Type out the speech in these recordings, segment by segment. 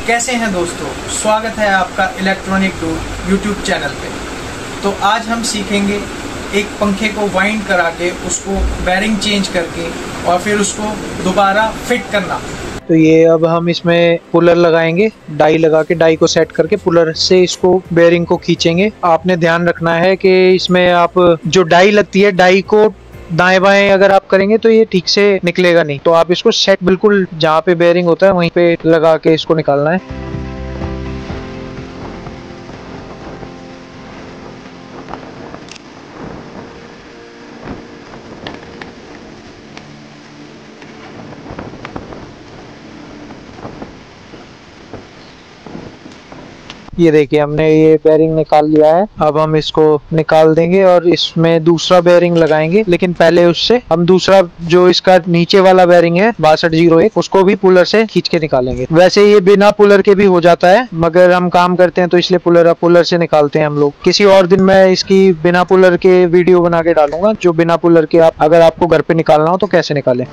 कैसे हैं दोस्तों, स्वागत है आपका इलेक्ट्रॉनिक डूड यूट्यूब चैनल पे। तो आज हम सीखेंगे एक पंखे को वाइंड करा के उसको बेरिंग चेंज करके और फिर उसको दोबारा फिट करना। तो ये अब हम इसमें पुलर लगाएंगे, डाई लगा के डाई को सेट करके पुलर से इसको बेरिंग को खींचेंगे। आपने ध्यान रखना है कि इसमें आप जो डाई लगती है, डाई को दाएं बाएं अगर आप करेंगे तो ये ठीक से निकलेगा नहीं। तो आप इसको सेट बिल्कुल जहाँ पे बेरिंग होता है वहीं पे लगा के इसको निकालना है। ये देखिए हमने ये बेरिंग निकाल लिया है। अब हम इसको निकाल देंगे और इसमें दूसरा बेरिंग लगाएंगे, लेकिन पहले उससे हम दूसरा जो इसका नीचे वाला बेरिंग है 6201 उसको भी पुलर से खींच के निकालेंगे। वैसे ये बिना पुलर के भी हो जाता है, मगर हम काम करते हैं तो इसलिए पुलर से निकालते हैं हम लोग। किसी और दिन मैं इसकी बिना पुलर के वीडियो बना के डालूंगा, जो बिना पुलर के आप अगर आपको घर पे निकालना हो तो कैसे निकालें।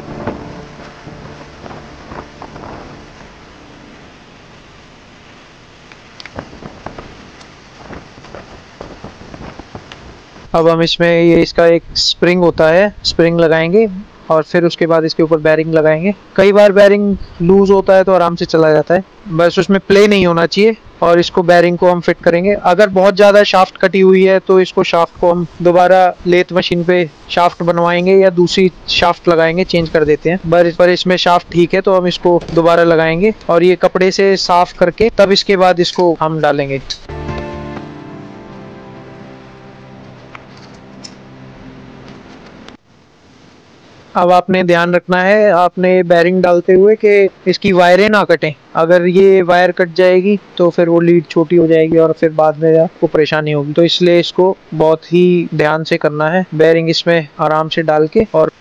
अब हम इसमें ये इसका एक स्प्रिंग होता है, स्प्रिंग लगाएंगे और फिर उसके बाद इसके ऊपर बेरिंग लगाएंगे। कई बार बेरिंग लूज होता है तो आराम से चला जाता है, बस उसमें प्ले नहीं होना चाहिए। और इसको बेरिंग को हम फिट करेंगे। अगर बहुत ज़्यादा शाफ्ट कटी हुई है तो इसको शाफ्ट को हम दोबारा लेथ मशीन पे शाफ्ट बनवाएंगे या दूसरी शाफ्ट लगाएंगे, चेंज कर देते हैं। पर इसमें शाफ्ट ठीक है तो हम इसको दोबारा लगाएंगे और ये कपड़े से साफ करके तब इसके बाद इसको हम डालेंगे। अब आपने ध्यान रखना है, आपने बेरिंग डालते हुए कि इसकी वायरें ना कटें। अगर ये वायर कट जाएगी तो फिर वो लीड छोटी हो जाएगी और फिर बाद में आपको परेशानी होगी। तो इसलिए इसको बहुत ही ध्यान से करना है, बेरिंग इसमें आराम से डाल के। और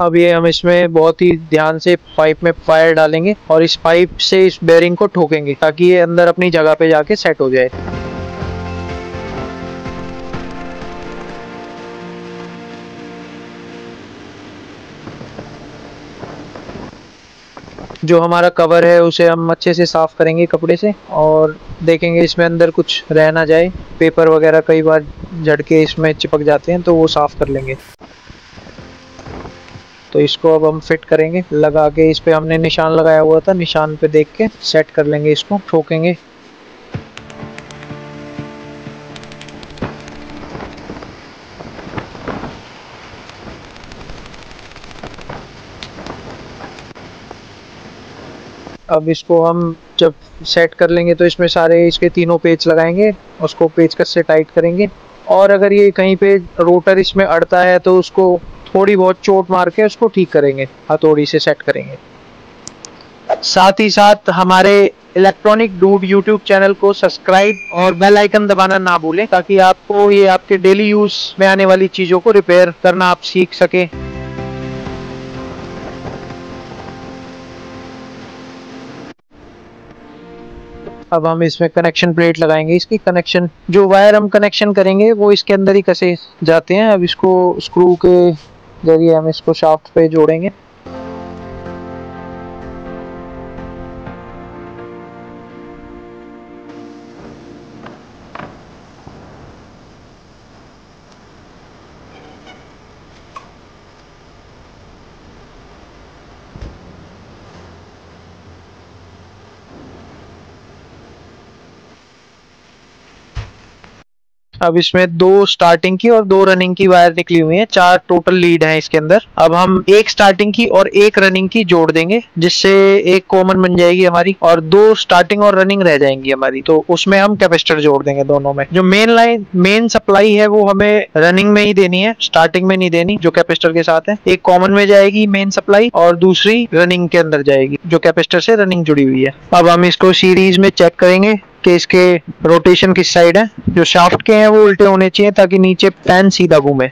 अब ये हम इसमें बहुत ही ध्यान से पाइप में फायर डालेंगे और इस पाइप से इस बेरिंग को ठोकेंगे ताकि ये अंदर अपनी जगह पे जाके सेट हो जाए। जो हमारा कवर है उसे हम अच्छे से साफ करेंगे कपड़े से और देखेंगे इसमें अंदर कुछ रह ना जाए। पेपर वगैरह कई बार झड़के इसमें चिपक जाते हैं तो वो साफ कर लेंगे। तो इसको अब हम फिट करेंगे, लगा के इस पे हमने निशान लगाया हुआ था, निशान पे देख के सेट कर लेंगे, इसको ठोकेंगे। अब इसको हम जब सेट कर लेंगे तो इसमें सारे इसके तीनों पेच लगाएंगे, उसको पेचकस से टाइट करेंगे। और अगर ये कहीं पे रोटर इसमें अड़ता है तो उसको थोड़ी बहुत चोट मार के उसको ठीक करेंगे, हथौड़ी से सेट करेंगे। साथ ही साथ हमारे इलेक्ट्रॉनिक डूड यूट्यूब चैनल को सब्सक्राइब और बेल आइकन दबाना ना भूलें, ताकि आपको ये आपके डेली यूज में आने वाली चीजों को रिपेयर करना आप सीख सकें। अब हम इसमें कनेक्शन प्लेट लगाएंगे। इसकी कनेक्शन जो वायर हम कनेक्शन करेंगे वो इसके अंदर ही कसे जाते हैं। अब इसको स्क्रू के जरिए हम इसको शाफ्ट पे जोड़ेंगे। अब इसमें 2 स्टार्टिंग की और 2 रनिंग की वायर निकली हुई हैं, 4 टोटल लीड हैं इसके अंदर। अब हम एक स्टार्टिंग की और एक रनिंग की जोड़ देंगे, जिससे एक कॉमन बन जाएगी हमारी और 2 स्टार्टिंग और रनिंग रह जाएंगी हमारी। तो उसमें हम कैपेसिटर जोड़ देंगे दोनों में। जो मेन सप्लाई है वो हमें रनिंग में ही देनी है, स्टार्टिंग में नहीं देनी, जो कैपेसिटर के साथ है। एक कॉमन में जाएगी मेन सप्लाई और दूसरी रनिंग के अंदर जाएगी, जो कैपेसिटर से रनिंग जुड़ी हुई है। अब हम इसको सीरीज में चेक करेंगे कि इसके रोटेशन किस साइड है। जो शाफ्ट के हैं वो उल्टे होने चाहिए ताकि नीचे फैन सीधा घूमे।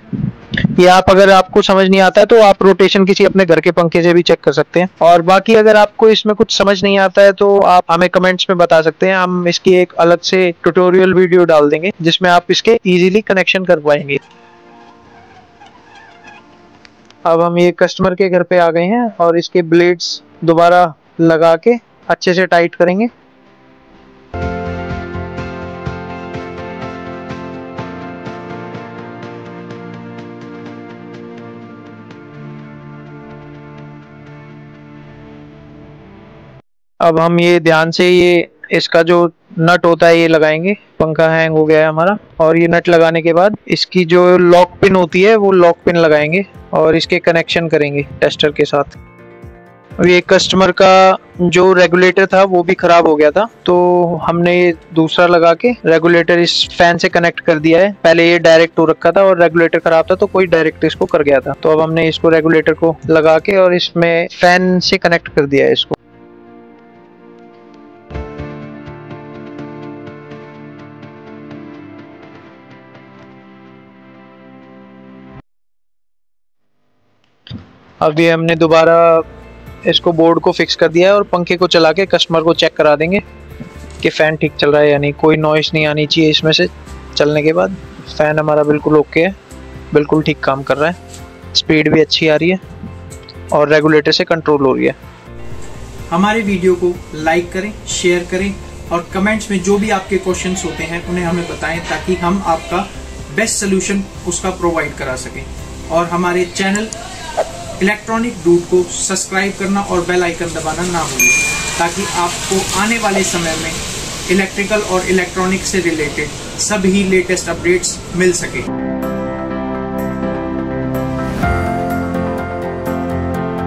ये आप अगर आपको समझ नहीं आता है तो आप रोटेशन किसी अपने घर के पंखे से भी चेक कर सकते हैं। और बाकी अगर आपको इसमें कुछ समझ नहीं आता है तो आप हमें कमेंट्स में बता सकते हैं, हम इसकी एक अलग से ट्यूटोरियल वीडियो डाल देंगे जिसमें आप इसके इजीली कनेक्शन कर पाएंगे। अब हम ये कस्टमर के घर पे आ गए हैं और इसके ब्लेड्स दोबारा लगा के अच्छे से टाइट करेंगे। अब हम ये ध्यान से ये इसका जो नट होता है ये लगाएंगे। पंखा हैंग हो गया है हमारा, और ये नट लगाने के बाद इसकी जो लॉक पिन होती है वो लॉक पिन लगाएंगे और इसके कनेक्शन करेंगे टेस्टर के साथ। अब ये कस्टमर का जो रेगुलेटर था वो भी खराब हो गया था, तो हमने ये दूसरा लगा के रेगुलेटर इस फैन से कनेक्ट कर दिया है। पहले ये डायरेक्ट हो रखा था और रेगुलेटर खराब था तो कोई डायरेक्ट इसको कर गया था, तो अब हमने इसको रेगुलेटर को लगा के और इसमें फैन से कनेक्ट कर दिया है इसको। अब ये हमने दोबारा इसको बोर्ड को फिक्स कर दिया है और पंखे को चला के कस्टमर को चेक करा देंगे कि फ़ैन ठीक चल रहा है या नहीं। कोई नॉइस नहीं आनी चाहिए इसमें से चलने के बाद। फ़ैन हमारा बिल्कुल ओके है, बिल्कुल ठीक काम कर रहा है, स्पीड भी अच्छी आ रही है और रेगुलेटर से कंट्रोल हो रही है। हमारे वीडियो को लाइक करें, शेयर करें और कमेंट्स में जो भी आपके क्वेश्चंस होते हैं उन्हें हमें बताएं, ताकि हम आपका बेस्ट सोल्यूशन उसका प्रोवाइड करा सकें। और हमारे चैनल इलेक्ट्रॉनिक डूड को सब्सक्राइब करना और बेल आइकन दबाना ना भूलें, ताकि आपको आने वाले समय में इलेक्ट्रिकल और इलेक्ट्रॉनिक से रिलेटेड सभी लेटेस्ट अपडेट्स मिल सके।